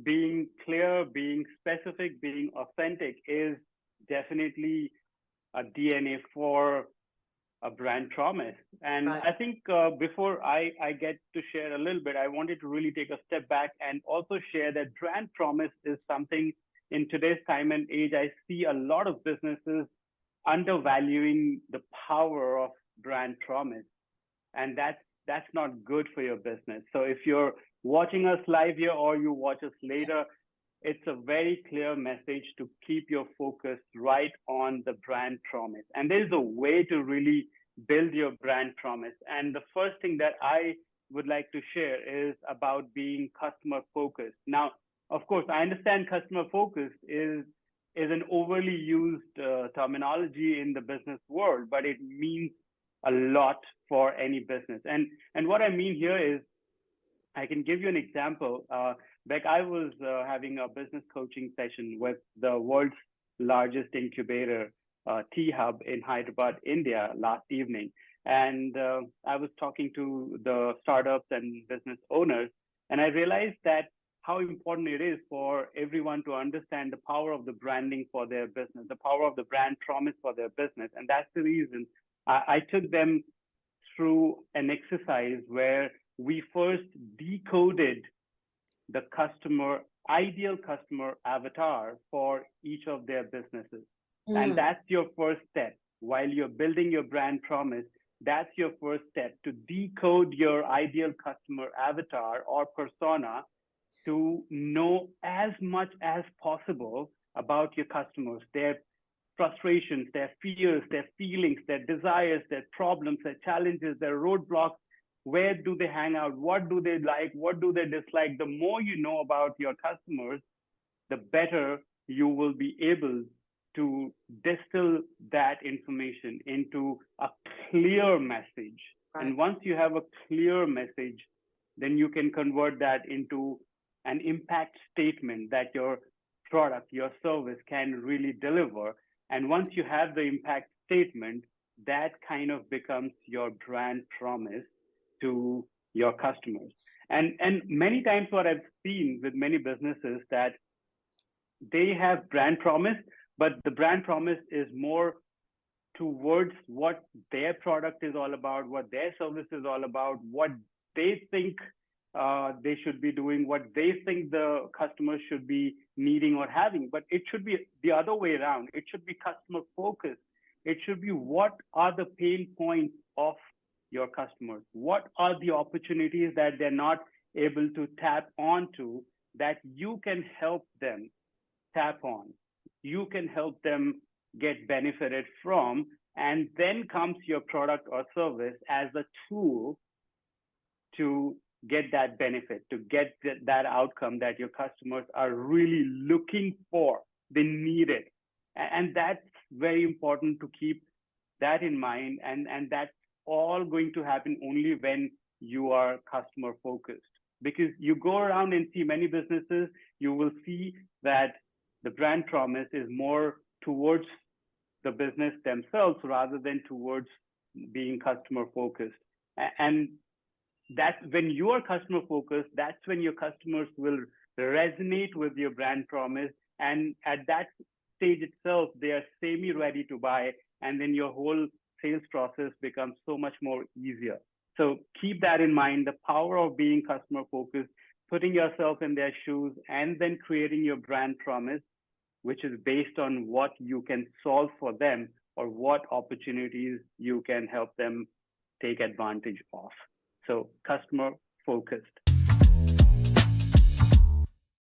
being clear, being specific, being authentic is definitely a DNA for a brand promise. And Right. I think before I get to share a little bit, I wanted to really take a step back and also share that brand promise is something in today's time and age. I see a lot of businesses undervaluing the power of brand promise, and that's not good for your business. So if you're watching us live here or you watch us later, it's a very clear message to keep your focus right on the brand promise. And there's a way to really build your brand promise. And the first thing that I would like to share is about being customer focused. Now, of course, I understand customer focused is an overly used terminology in the business world, but it means a lot for any business. And what I mean here is I can give you an example. Beck, I was having a business coaching session with the world's largest incubator, T Hub in Hyderabad, India, last evening. And I was talking to the startups and business owners, and I realized that how important it is for everyone to understand the power of the branding for their business, the power of the brand promise for their business. And that's the reason I took them through an exercise where we first decoded the ideal customer avatar for each of their businesses. And Mm, that's your first step. While you're building your brand promise, that's your first step to decode your ideal customer avatar or persona to know as much as possible about your customers, their frustrations, their fears, their feelings, their desires, their problems, their challenges, their roadblocks. Where do they hang out? What do they like? What do they dislike? The more you know about your customers, the better you will be able to distill that information into a clear message. right. And once you have a clear message, then you can convert that into an impact statement that your product, your service can really deliver. And once you have the impact statement, that kind of becomes your brand promise to your customers. And many times what I've seen with many businesses that they have brand promise, but the brand promise is more towards what their product is all about, what their service is all about, what they think they should be doing, what they think the customers should be needing or having. But it should be the other way around. It should be customer focused. It should be what are the pain points of your customers? What are the opportunities that they're not able to tap onto that you can help them tap on? You can help them get benefited from. And then comes your product or service as a tool to get that benefit, to get that outcome that your customers are really looking for. They need it. And that's very important to keep that in mind. And that's all going to happen only when you are customer focused. Because you go around and see many businesses, you will see that the brand promise is more towards the business themselves rather than towards being customer focused. And that's when you are customer focused, that's when your customers will resonate with your brand promise. And at that stage itself, they are semi ready to buy. And then your whole sales process becomes so much more easier. So keep that in mind, the power of being customer focused, putting yourself in their shoes, and then creating your brand promise, which is based on what you can solve for them or what opportunities you can help them take advantage of. So customer focused.